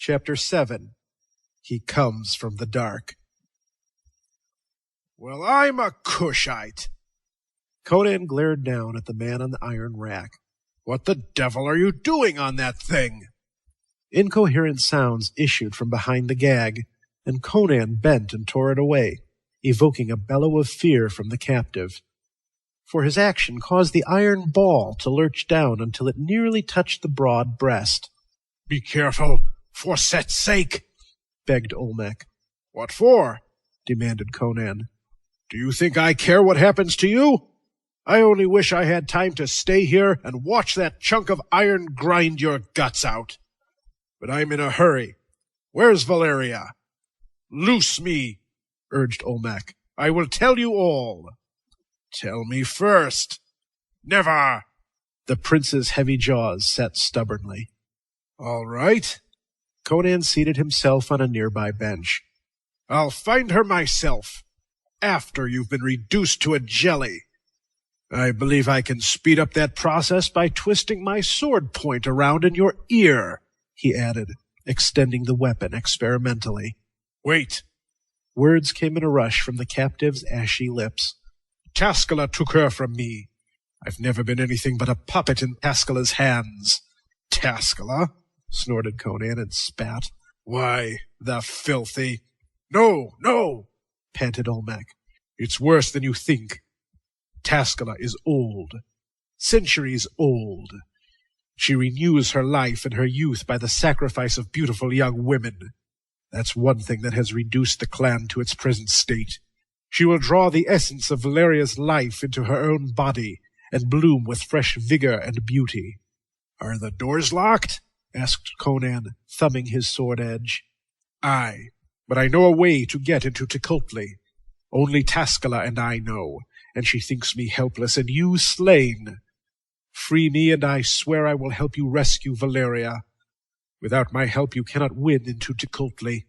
Chapter 7. He Comes from the Dark. Well, I'm a Cushite. Conan glared down at the man on the iron rack. What the devil are you doing on that thing? Incoherent sounds issued from behind the gag, and Conan bent and tore it away, evoking a bellow of fear from the captive. For his action caused the iron ball to lurch down until it nearly touched the broad breast. Be careful, for Set's sake, begged Olmec. What for? Demanded Conan. Do you think I care what happens to you? I only wish I had time to stay here and watch that chunk of iron grind your guts out. But I'm in a hurry. Where's Valeria? Loose me, urged Olmec. I will tell you all. Tell me first. Never. The prince's heavy jaws set stubbornly. All right. Conan seated himself on a nearby bench. I'll find her myself, after you've been reduced to a jelly. I believe I can speed up that process by twisting my sword point around in your ear, he added, extending the weapon experimentally. Wait. Words came in a rush from the captive's ashy lips. Taskala took her from me. I've never been anything but a puppet in Taskala's hands. Taskala? Snorted Conan and spat. Why, the filthy... No, panted Olmec. It's worse than you think. Taskala is old. Centuries old. She renews her life and her youth by the sacrifice of beautiful young women. That's one thing that has reduced the clan to its present state. She will draw the essence of Valeria's life into her own body and bloom with fresh vigor and beauty. Are the doors locked? Asked Conan, thumbing his sword edge. Aye, but I know a way to get into Tecuhltli. Only Taskala and I know, and she thinks me helpless and you slain. Free me, and I swear I will help you rescue Valeria. Without my help you cannot win into Tecuhltli,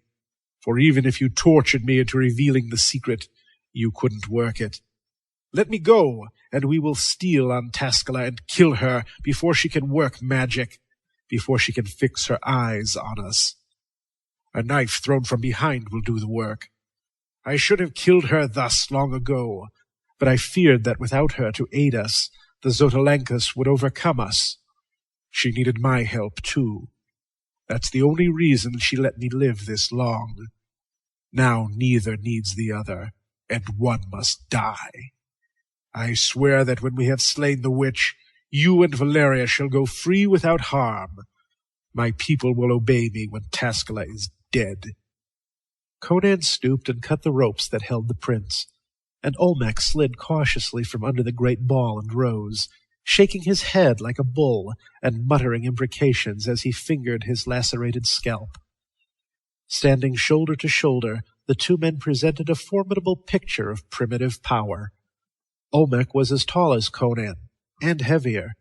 for even if you tortured me into revealing the secret, you couldn't work it. Let me go, and we will steal on Taskala and kill her before she can work magic, before she can fix her eyes on us. A knife thrown from behind will do the work. I should have killed her thus long ago, but I feared that without her to aid us, the Xotalankas would overcome us. She needed my help, too. That's the only reason she let me live this long. Now neither needs the other, and one must die. I swear that when we have slain the witch, you and Valeria shall go free without harm. My people will obey me when Taskala is dead. Conan stooped and cut the ropes that held the prince, and Olmec slid cautiously from under the great ball and rose, shaking his head like a bull and muttering imprecations as he fingered his lacerated scalp. Standing shoulder to shoulder, the two men presented a formidable picture of primitive power. Olmec was as tall as Conan, and heavier,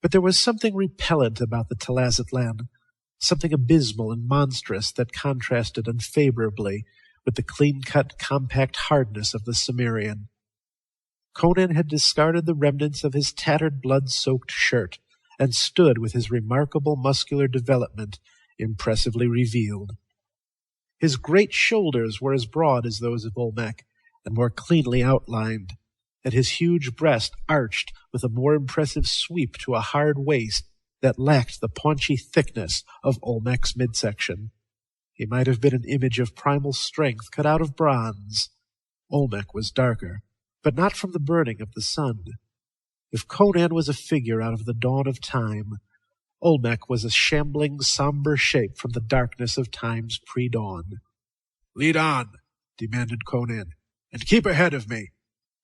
but there was something repellent about the Tlazitlan, something abysmal and monstrous that contrasted unfavorably with the clean-cut, compact hardness of the Cimmerian. Conan had discarded the remnants of his tattered, blood-soaked shirt, and stood with his remarkable muscular development impressively revealed. His great shoulders were as broad as those of Olmec, and more cleanly outlined, and his huge breast arched with a more impressive sweep to a hard waist that lacked the paunchy thickness of Olmec's midsection. He might have been an image of primal strength cut out of bronze. Olmec was darker, but not from the burning of the sun. If Conan was a figure out of the dawn of time, Olmec was a shambling, somber shape from the darkness of time's pre-dawn. "Lead on," demanded Conan, "and keep ahead of me.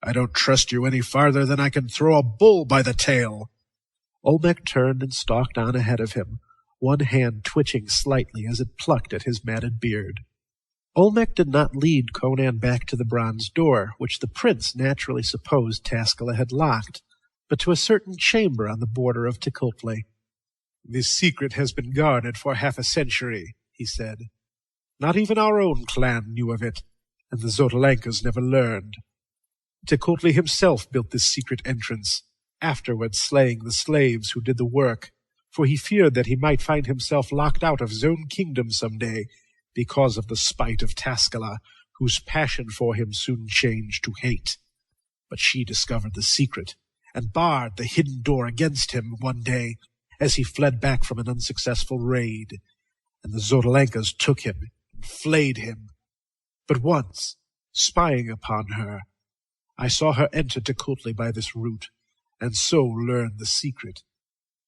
I don't trust you any farther than I can throw a bull by the tail." Olmec turned and stalked on ahead of him, one hand twitching slightly as it plucked at his matted beard. Olmec did not lead Conan back to the bronze door, which the prince naturally supposed Taskala had locked, but to a certain chamber on the border of Tecuhltli. "This secret has been guarded for half a century," he said. "Not even our own clan knew of it, and the Xotalankas never learned. Tecuhltli himself built this secret entrance, afterwards slaying the slaves who did the work, for he feared that he might find himself locked out of his own kingdom some day because of the spite of Tascala, whose passion for him soon changed to hate. But she discovered the secret, and barred the hidden door against him one day as he fled back from an unsuccessful raid, and the Zordalankas took him and flayed him. But once, spying upon her, I saw her enter Tecutli by this route, and so learned the secret.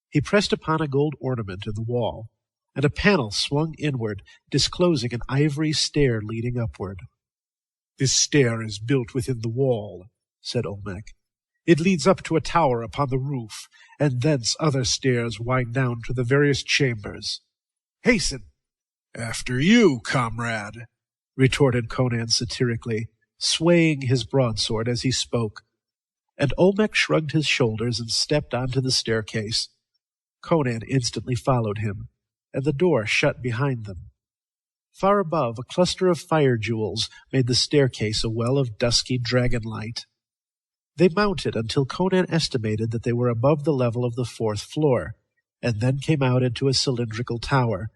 He pressed upon a gold ornament in the wall, and a panel swung inward, disclosing an ivory stair leading upward. "This stair is built within the wall," said Olmec. "It leads up to a tower upon the roof, and thence other stairs wind down to the various chambers. Hasten!" "After you, comrade," retorted Conan satirically, swaying his broadsword as he spoke, and Olmec shrugged his shoulders and stepped onto the staircase. Conan instantly followed him, and the door shut behind them. Far above, a cluster of fire jewels made the staircase a well of dusky dragon light. They mounted until Conan estimated that they were above the level of the 4th floor, and then came out into a cylindrical tower,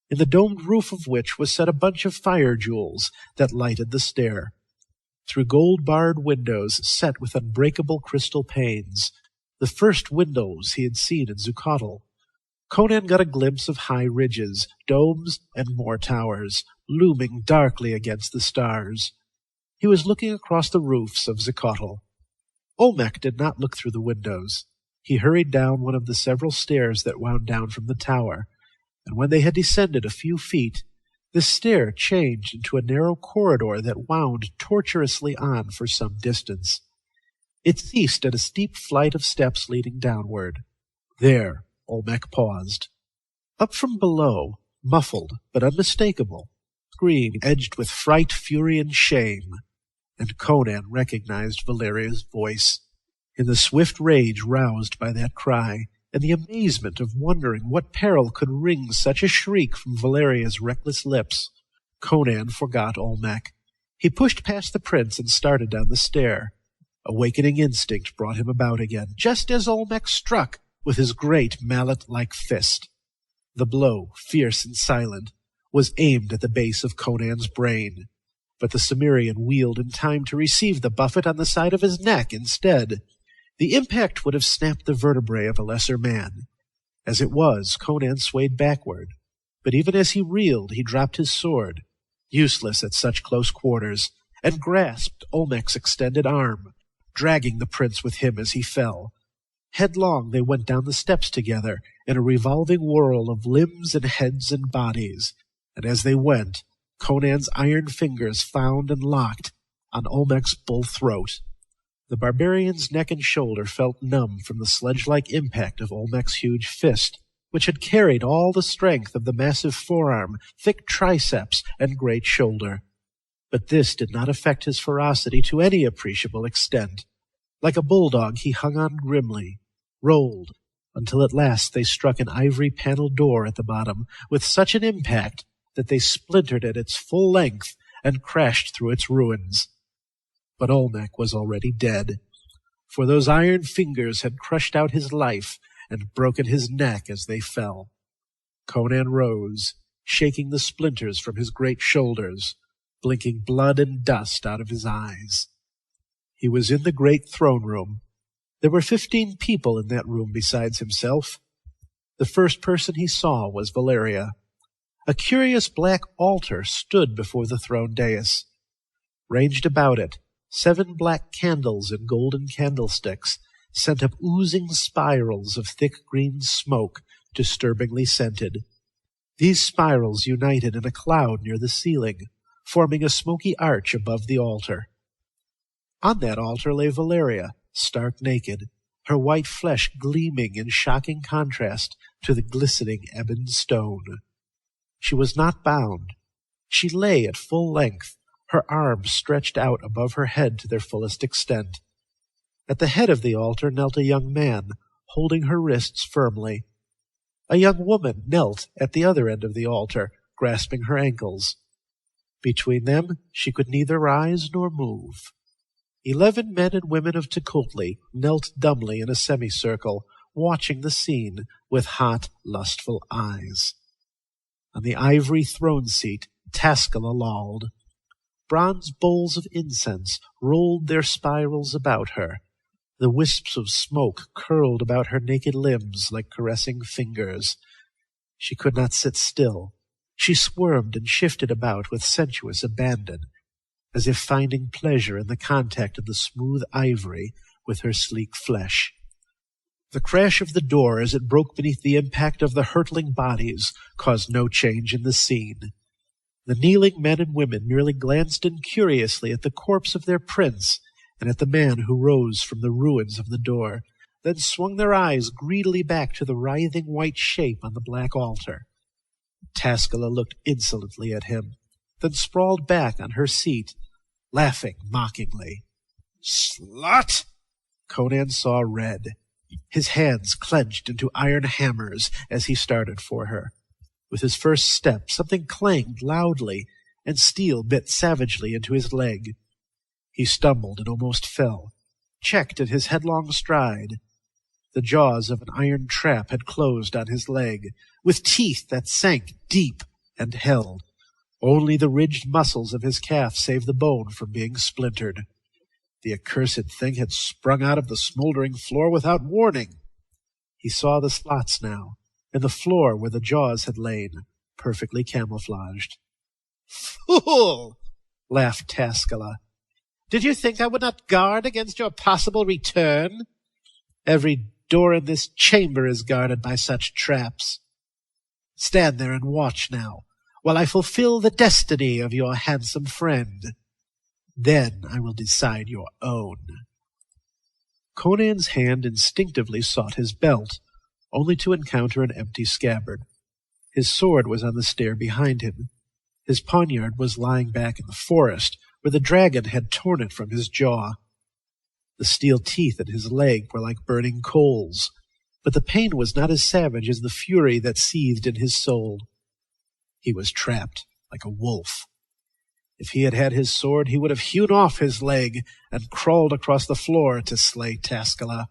in the domed roof of which was set a bunch of fire jewels that lighted the stair. Through gold-barred windows set with unbreakable crystal panes, the first windows he had seen in Zuccotle, Conan got a glimpse of high ridges, domes, and more towers, looming darkly against the stars. He was looking across the roofs of Zuccotle. Olmec did not look through the windows. He hurried down one of the several stairs that wound down from the tower, and when they had descended a few feet, the stair changed into a narrow corridor that wound tortuously on for some distance. It ceased at a steep flight of steps leading downward. There Olmec paused. Up from below, muffled but unmistakable, scream edged with fright, fury, and shame, and Conan recognized Valeria's voice. In the swift rage roused by that cry, and the amazement of wondering what peril could wring such a shriek from Valeria's reckless lips, Conan forgot Olmec. He pushed past the prince and started down the stair. Awakening instinct brought him about again, just as Olmec struck with his great mallet-like fist. The blow, fierce and silent, was aimed at the base of Conan's brain, but the Cimmerian wheeled in time to receive the buffet on the side of his neck instead. The impact would have snapped the vertebrae of a lesser man. As it was, Conan swayed backward, but even as he reeled, he dropped his sword, useless at such close quarters, and grasped Olmec's extended arm, dragging the prince with him as he fell. Headlong they went down the steps together, in a revolving whirl of limbs and heads and bodies, and as they went, Conan's iron fingers found and locked on Olmec's bull throat. The barbarian's neck and shoulder felt numb from the sledge-like impact of Olmec's huge fist, which had carried all the strength of the massive forearm, thick triceps, and great shoulder. But this did not affect his ferocity to any appreciable extent. Like a bulldog, he hung on grimly, rolled, until at last they struck an ivory-paneled door at the bottom with such an impact that they splintered at its full length and crashed through its ruins. But Olmec was already dead, for those iron fingers had crushed out his life and broken his neck as they fell. Conan rose, shaking the splinters from his great shoulders, blinking blood and dust out of his eyes. He was in the great throne room. There were 15 people in that room besides himself. The first person he saw was Valeria. A curious black altar stood before the throne dais. Ranged about it, 7 black candles in golden candlesticks sent up oozing spirals of thick green smoke, disturbingly scented. These spirals united in a cloud near the ceiling, forming a smoky arch above the altar. On that altar lay Valeria, stark naked, her white flesh gleaming in shocking contrast to the glistening ebon stone. She was not bound. She lay at full length, her arms stretched out above her head to their fullest extent. At the head of the altar knelt a young man, holding her wrists firmly. A young woman knelt at the other end of the altar, grasping her ankles. Between them she could neither rise nor move. 11 men and women of Tecutli knelt dumbly in a semicircle, watching the scene with hot, lustful eyes. On the ivory throne seat, Taskala lolled. Bronze bowls of incense rolled their spirals about her. The wisps of smoke curled about her naked limbs like caressing fingers. She could not sit still. She squirmed and shifted about with sensuous abandon, as if finding pleasure in the contact of the smooth ivory with her sleek flesh. The crash of the door as it broke beneath the impact of the hurtling bodies caused no change in the scene. The kneeling men and women merely glanced incuriously at the corpse of their prince and at the man who rose from the ruins of the door, then swung their eyes greedily back to the writhing white shape on the black altar. Taskala looked insolently at him, then sprawled back on her seat, laughing mockingly. "Slut!" Conan saw red. His hands clenched into iron hammers as he started for her. With his first step, something clanged loudly, and steel bit savagely into his leg. He stumbled and almost fell, checked in his headlong stride. The jaws of an iron trap had closed on his leg, with teeth that sank deep and held. Only the ridged muscles of his calf saved the bone from being splintered. The accursed thing had sprung out of the smoldering floor without warning. He saw the slots now, and the floor where the jaws had lain, perfectly camouflaged. "Fool!" laughed Taskala. "Did you think I would not guard against your possible return? Every door in this chamber is guarded by such traps. Stand there and watch now, while I fulfill the destiny of your handsome friend. Then I will decide your own." Conan's hand instinctively sought his belt, only to encounter an empty scabbard. His sword was on the stair behind him. His poniard was lying back in the forest, where the dragon had torn it from his jaw. The steel teeth at his leg were like burning coals, but the pain was not as savage as the fury that seethed in his soul. He was trapped like a wolf. If he had had his sword, he would have hewn off his leg and crawled across the floor to slay Taskala.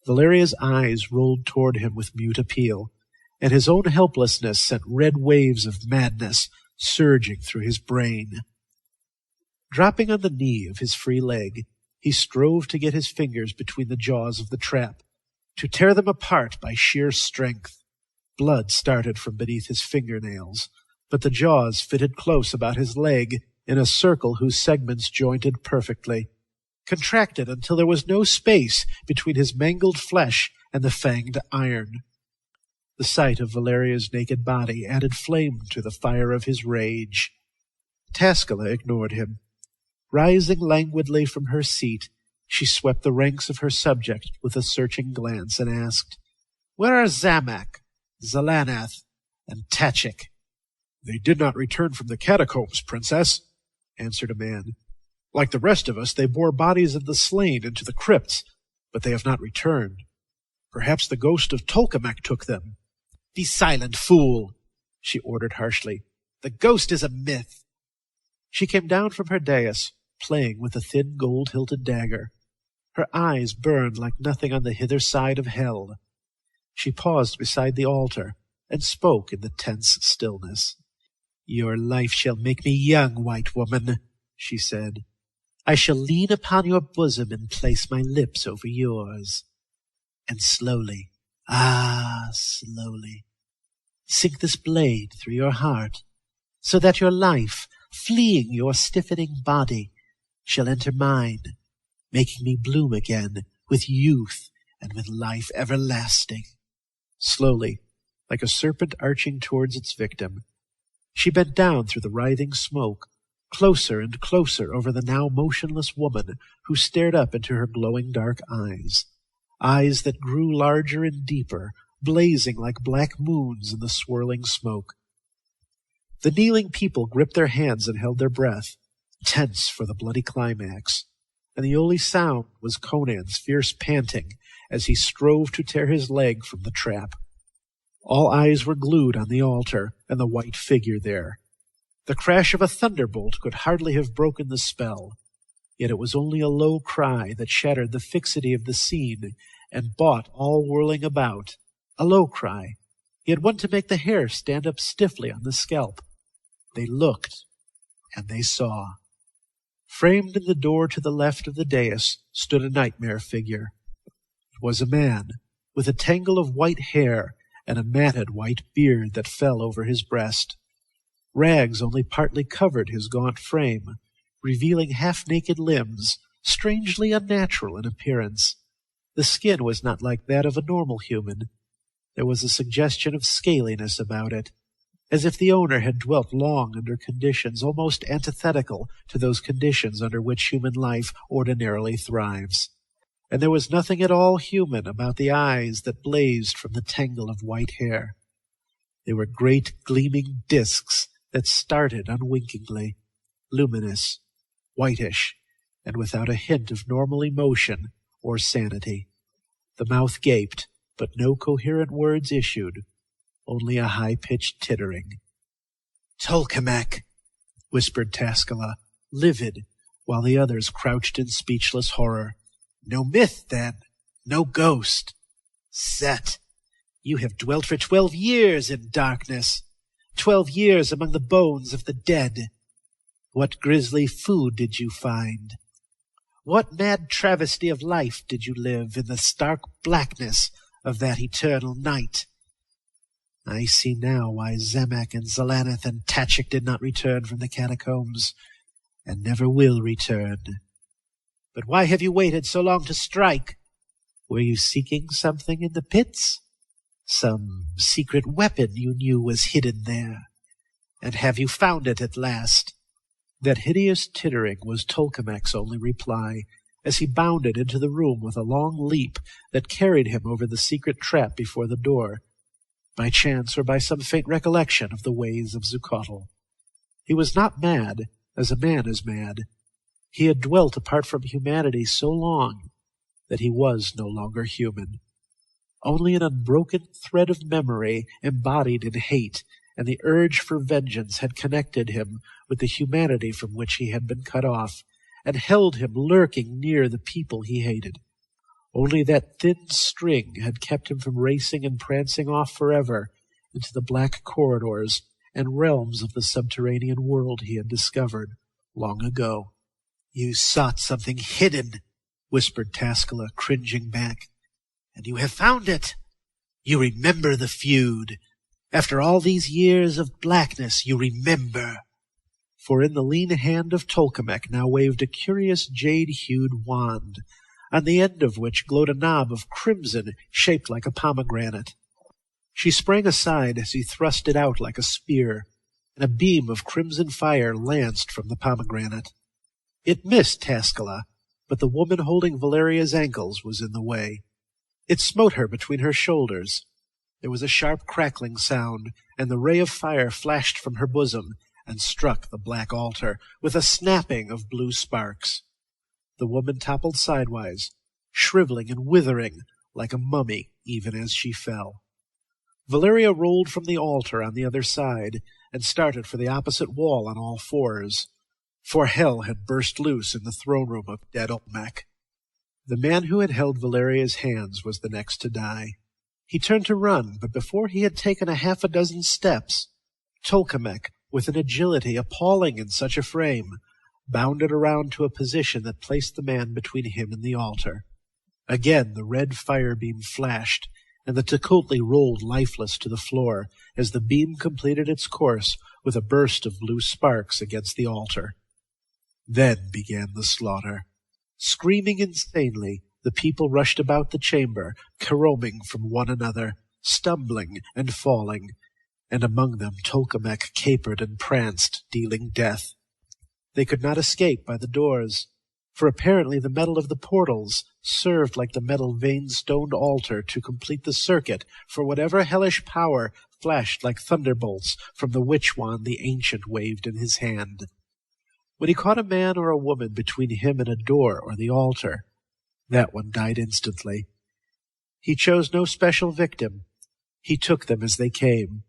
Valeria's eyes rolled toward him with mute appeal, and his own helplessness sent red waves of madness surging through his brain. Dropping on the knee of his free leg, he strove to get his fingers between the jaws of the trap, to tear them apart by sheer strength. Blood started from beneath his fingernails, but the jaws fitted close about his leg in a circle whose segments jointed perfectly, contracted until there was no space between his mangled flesh and the fanged iron. The sight of Valeria's naked body added flame to the fire of his rage. Taskala ignored him. Rising languidly from her seat, she swept the ranks of her subject with a searching glance and asked, "Where are Zamak, Zalanath, and Tachik?" "They did not return from the catacombs, Princess," answered a man. "Like the rest of us, they bore bodies of the slain into the crypts, but they have not returned. Perhaps the ghost of Tolkamek took them." "Be silent, fool," she ordered harshly. "The ghost is a myth." She came down from her dais, playing with a thin gold-hilted dagger. Her eyes burned like nothing on the hither side of hell. She paused beside the altar and spoke in the tense stillness. "Your life shall make me young, white woman," she said. "I shall lean upon your bosom and place my lips over yours. And slowly, slowly, sink this blade through your heart, so that your life, fleeing your stiffening body, shall enter mine, making me bloom again with youth and with life everlasting." Slowly, like a serpent arching towards its victim, she bent down through the writhing smoke, closer and closer over the now motionless woman who stared up into her glowing dark eyes that grew larger and deeper, blazing like black moons in the swirling smoke. The kneeling people gripped their hands and held their breath, tense for the bloody climax, and the only sound was Conan's fierce panting as he strove to tear his leg from the trap. All eyes were glued on the altar and the white figure there. The crash of a thunderbolt could hardly have broken the spell, yet it was only a low cry that shattered the fixity of the scene and bought all whirling about. A low cry. He had one to make the hair stand up stiffly on the scalp. They looked, and they saw. Framed in the door to the left of the dais stood a nightmare figure. It was a man, with a tangle of white hair and a matted white beard that fell over his breast. Rags only partly covered his gaunt frame, revealing half-naked limbs, strangely unnatural in appearance. The skin was not like that of a normal human. There was a suggestion of scaliness about it, as if the owner had dwelt long under conditions almost antithetical to those conditions under which human life ordinarily thrives. And there was nothing at all human about the eyes that blazed from the tangle of white hair. They were great gleaming discs that started unwinkingly, luminous, whitish, and without a hint of normal emotion or sanity. The mouth gaped, but no coherent words issued, only a high-pitched tittering. "Tolkamek," whispered Taskala, livid, while the others crouched in speechless horror. "No myth, then, no ghost. Set, you have dwelt for 12 years in darkness, 12 years among the bones of the dead. What grisly food did you find? What mad travesty of life did you live in the stark blackness of that eternal night? I see now why Zemek and Zalanith and Tachik did not return from the catacombs, and never will return. But why have you waited so long to strike? Were you seeking something in the pits? Some secret weapon you knew was hidden there? And have you found it at last?" That hideous tittering was Tolkamek's only reply, as he bounded into the room with a long leap that carried him over the secret trap before the door, by chance or by some faint recollection of the ways of Zucotl. He was not mad, as a man is mad. He had dwelt apart from humanity so long that he was no longer human. Only an unbroken thread of memory embodied in hate, and the urge for vengeance had connected him with the humanity from which he had been cut off, and held him lurking near the people he hated. Only that thin string had kept him from racing and prancing off forever into the black corridors and realms of the subterranean world he had discovered long ago. "You sought something hidden," whispered Taskala, cringing back, "and you have found it. You remember the feud. After all these years of blackness, you remember." For in the lean hand of Tolkamek now waved a curious jade-hued wand, on the end of which glowed a knob of crimson shaped like a pomegranate. She sprang aside as he thrust it out like a spear, and a beam of crimson fire lanced from the pomegranate. It missed Taskala, but the woman holding Valeria's ankles was in the way. It smote her between her shoulders. There was a sharp crackling sound, and the ray of fire flashed from her bosom and struck the black altar with a snapping of blue sparks. The woman toppled sidewise, shriveling and withering like a mummy even as she fell. Valeria rolled from the altar on the other side and started for the opposite wall on all fours, for hell had burst loose in the throne room of dead Olmec. The man who had held Valeria's hands was the next to die. He turned to run, but before he had taken a half a dozen steps, Tolkamek, with an agility appalling in such a frame, bounded around to a position that placed the man between him and the altar. Again the red fire beam flashed, and the Tecuhtli rolled lifeless to the floor as the beam completed its course with a burst of blue sparks against the altar. Then began the slaughter. Screaming insanely, the people rushed about the chamber, caroming from one another, stumbling and falling, and among them Tolkamek capered and pranced, dealing death. They could not escape by the doors, for apparently the metal of the portals served like the metal vein-stoned altar to complete the circuit for whatever hellish power flashed like thunderbolts from the witch wand the ancient waved in his hand. When he caught a man or a woman between him and a door or the altar, that one died instantly. He chose no special victim. He took them as they came,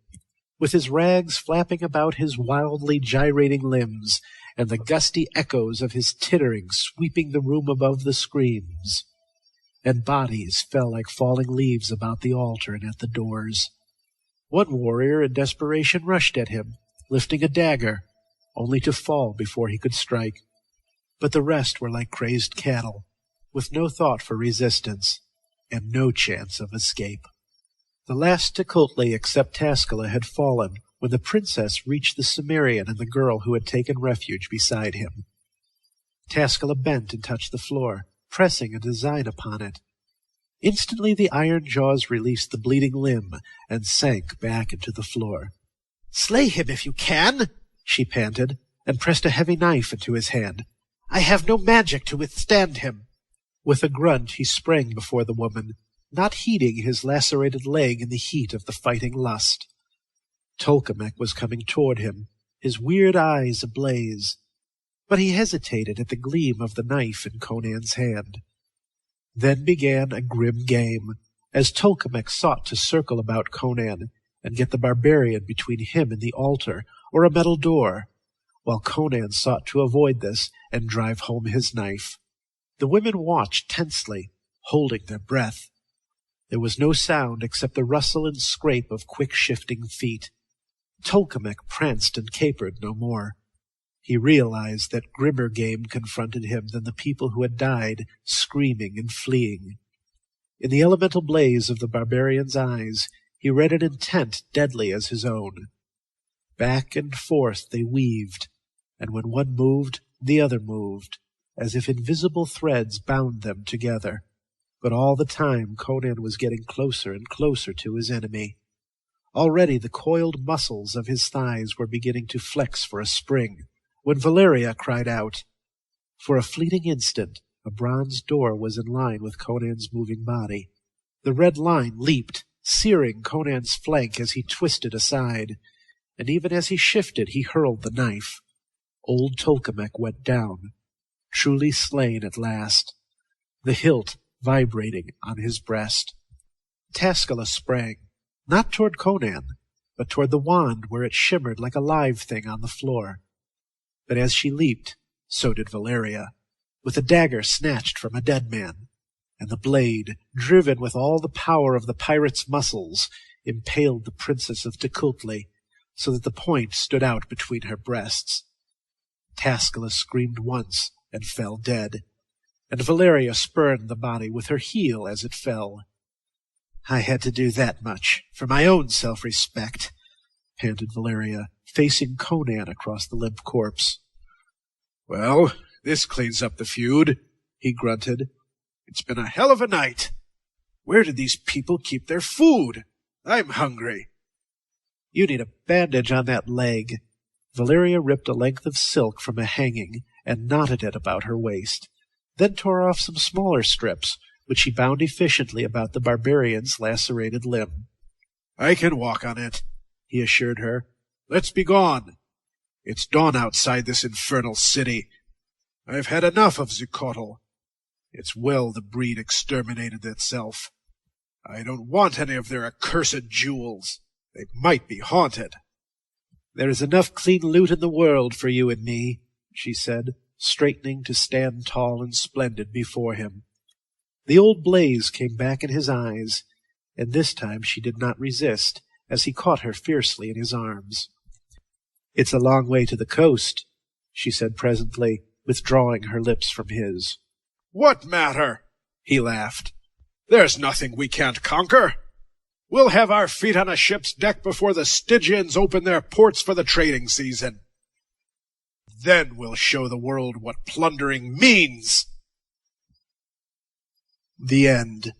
with his rags flapping about his wildly gyrating limbs, and the gusty echoes of his tittering sweeping the room above the screams. and bodies fell like falling leaves about the altar and at the doors. One warrior in desperation rushed at him, lifting a dagger, only to fall before he could strike. But the rest were like crazed cattle, with no thought for resistance, and no chance of escape. The last Tecuhltli except Taskala had fallen when the princess reached the Cimmerian and the girl who had taken refuge beside him. Taskala bent and touched the floor, pressing a design upon it. Instantly the iron jaws released the bleeding limb and sank back into the floor. "Slay him if you can," she panted, and pressed a heavy knife into his hand. "I have no magic to withstand him." With a grunt he sprang before the woman, not heeding his lacerated leg in the heat of the fighting lust. Tolkemec was coming toward him, his weird eyes ablaze, but he hesitated at the gleam of the knife in Conan's hand. Then began a grim game, as Tolkemec sought to circle about Conan and get the barbarian between him and the altar or a metal door, while Conan sought to avoid this and drive home his knife. The women watched tensely, holding their breath. There was no sound except the rustle and scrape of quick-shifting feet. Tolkemec pranced and capered no more. He realized that grimmer game confronted him than the people who had died, screaming and fleeing. In the elemental blaze of the barbarian's eyes, he read an intent deadly as his own. Back and forth they weaved, and when one moved, the other moved, as if invisible threads bound them together. But all the time Conan was getting closer and closer to his enemy. Already the coiled muscles of his thighs were beginning to flex for a spring, when Valeria cried out. For a fleeting instant, a bronze door was in line with Conan's moving body. The red line leaped, searing Conan's flank as he twisted aside, and even as he shifted he hurled the knife. Old Tolkemec went down, truly slain at last, the hilt vibrating on his breast. Taskala sprang, not toward Conan, but toward the wand where it shimmered like a live thing on the floor. But as she leaped, so did Valeria, with a dagger snatched from a dead man, and the blade, driven with all the power of the pirate's muscles, impaled the princess of Tecuhltli, so that the point stood out between her breasts. Taskala screamed once and fell dead, and Valeria spurned the body with her heel as it fell. "I had to do that much, for my own self-respect," panted Valeria, facing Conan across the limp corpse. "Well, this cleans up the feud," he grunted. "It's been a hell of a night. Where did these people keep their food? I'm hungry." "You need a bandage on that leg." Valeria ripped a length of silk from a hanging and knotted it about her waist, then tore off some smaller strips, which she bound efficiently about the barbarian's lacerated limb. "I can walk on it," he assured her. "Let's be gone. It's dawn outside this infernal city. I've had enough of Zucotl. It's well the breed exterminated itself. I don't want any of their accursed jewels. They might be haunted." "There is enough clean loot in the world for you and me," she said, straightening to stand tall and splendid before him. The old blaze came back in his eyes, and this time she did not resist, as he caught her fiercely in his arms. "It's a long way to the coast," she said presently, withdrawing her lips from his. "What matter?" he laughed. "There's nothing we can't conquer. We'll have our feet on a ship's deck before the Stygians open their ports for the trading season. Then we'll show the world what plundering means." The End.